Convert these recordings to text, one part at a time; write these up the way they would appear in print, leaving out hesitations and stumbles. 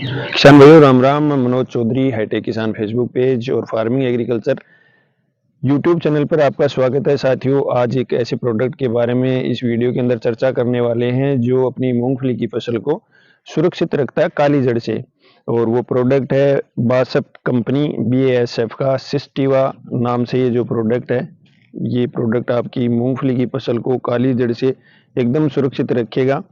किसान भाइयों राम राम। मैं मनोज चौधरी, हाईटेक किसान फेसबुक पेज और फार्मिंग एग्रीकल्चर यूट्यूब चैनल पर आपका स्वागत है। साथियों, आज एक ऐसे प्रोडक्ट के बारे में इस वीडियो के अंदर चर्चा करने वाले हैं जो अपनी मूंगफली की फसल को सुरक्षित रखता है काली जड़ से। और वो प्रोडक्ट है बासप कंपनी BASF का सिस्टीवा नाम से ये जो प्रोडक्ट है, ये प्रोडक्ट आपकी मूंगफली की फसल को काली जड़ से एकदम सुरक्षित रखेगा।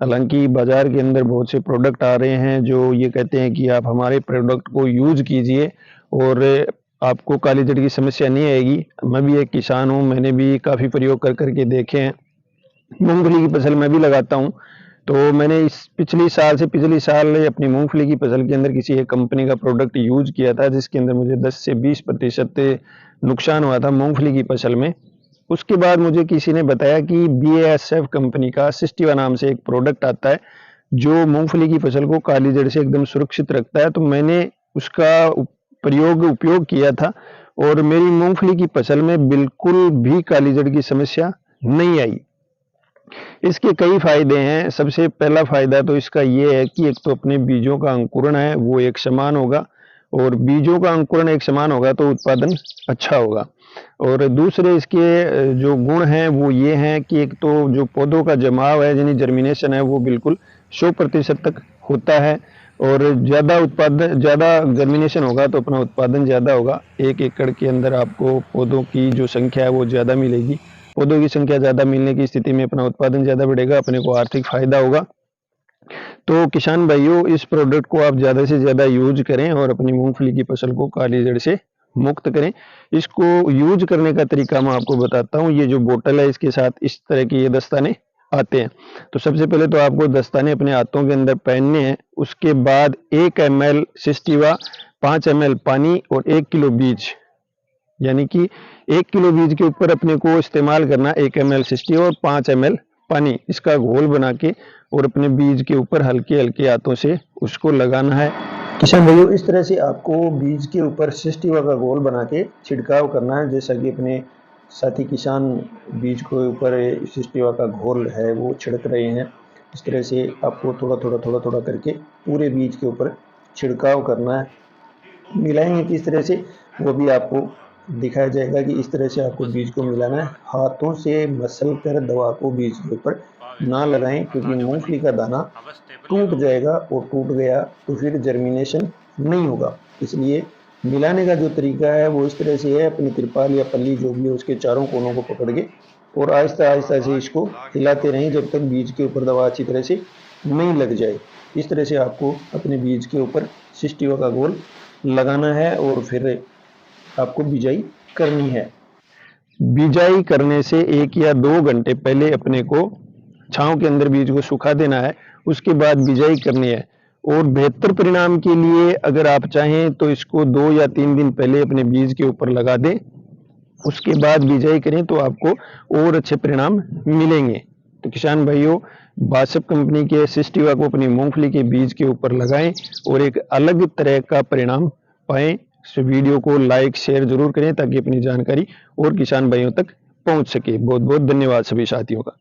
हालांकि बाजार के अंदर बहुत से प्रोडक्ट आ रहे हैं जो ये कहते हैं कि आप हमारे प्रोडक्ट को यूज कीजिए और आपको काली जड़ की समस्या नहीं आएगी। मैं भी एक किसान हूँ, मैंने भी काफ़ी प्रयोग कर करके देखे हैं। मूंगफली की फसल मैं भी लगाता हूँ, तो मैंने इस पिछली साल अपनी मूंगफली की फसल के अंदर किसी एक कंपनी का प्रोडक्ट यूज किया था जिसके अंदर मुझे 10 से 20% नुकसान हुआ था मूंगफली की फसल में। उसके बाद मुझे किसी ने बताया कि BASF कंपनी का सिस्टीवा नाम से एक प्रोडक्ट आता है जो मूंगफली की फसल को काली जड़ से एकदम सुरक्षित रखता है। तो मैंने उसका उपयोग किया था और मेरी मूंगफली की फसल में बिल्कुल भी काली जड़ की समस्या नहीं आई। इसके कई फायदे हैं। सबसे पहला फायदा तो इसका ये है कि एक तो अपने बीजों का अंकुरण है वो एक समान होगा, और बीजों का अंकुरण एक समान होगा तो उत्पादन अच्छा होगा। और दूसरे इसके जो गुण हैं वो ये हैं कि एक तो जो पौधों का जमाव है यानी जर्मिनेशन है वो बिल्कुल 100% तक होता है, और ज़्यादा जर्मिनेशन होगा तो अपना उत्पादन ज़्यादा होगा। 1 एकड़ के अंदर आपको पौधों की जो संख्या है वो ज़्यादा मिलेगी। पौधों की संख्या ज़्यादा मिलने की स्थिति में अपना उत्पादन ज़्यादा बढ़ेगा, अपने को आर्थिक फायदा होगा। तो किसान भाइयों, इस प्रोडक्ट को आप ज़्यादा से ज़्यादा यूज करें और अपनी मूंगफली की फसल को काली जड़ से मुक्त करें। इसको यूज करने का तरीका मैं आपको बताता हूँ। ये जो बोतल है इसके साथ इस तरह के ये दस्ताने आते हैं। तो सबसे पहले तो आपको दस्ताने अपने हाथों के अंदर पहनने हैं। उसके बाद 1 ml सिस्टीवा, 5 ml पानी और 1 किलो बीज, यानी कि 1 किलो बीज के ऊपर अपने को इस्तेमाल करना 1 ml सिस्टीवा और 5 ml पानी, इसका घोल बना के और अपने बीज के ऊपर हल्के हल्के हाथों से उसको लगाना है। किसान भाइयों, इस तरह से आपको बीज के ऊपर सिस्टीवा का घोल बना के छिड़काव करना है। जैसा कि अपने साथी किसान बीज के ऊपर सिस्टीवा का घोल है वो छिड़क रहे हैं, इस तरह से आपको थोड़ा थोड़ा करके पूरे बीज के ऊपर छिड़काव करना है। मिलाएंगे किस तरह से वो भी आपको दिखाया जाएगा कि इस तरह से आपको बीज को मिलाना है। हाथों से मसल कर दवा को बीज के ऊपर ना लगाएं, क्योंकि मूंगफली का दाना टूट जाएगा और टूट गया तो फिर जर्मिनेशन नहीं होगा। इसलिए मिलाने का जो तरीका है वो इस तरह से है, अपनी तिरपाल या पल्ली जो भी है उसके चारों कोनों को पकड़ के और आहिस्ता आहिस्ता से इसको हिलाते रहें जब तक बीज के ऊपर दवा अच्छी तरह से नहीं लग जाए। इस तरह से आपको अपने बीज के ऊपर सिस्टीवा का घोल लगाना है और फिर आपको बिजाई करनी है। बिजाई करने से 1 या 2 घंटे पहले अपने को छांव के अंदर बीज को सुखा देना है, उसके बाद बिजाई करनी है। और बेहतर परिणाम के लिए अगर आप चाहें तो इसको 2 या 3 दिन पहले अपने बीज के ऊपर लगा दें, उसके बाद बिजाई करें तो आपको और अच्छे परिणाम मिलेंगे। तो किसान भाइयों, बासप कंपनी के सिस्टीवा को अपनी मूंगफली के बीज के ऊपर लगाएं और एक अलग तरह का परिणाम पाएं। इस वीडियो को लाइक शेयर जरूर करें ताकि अपनी जानकारी और किसान भाइयों तक पहुंच सके। बहुत बहुत धन्यवाद सभी साथियों का।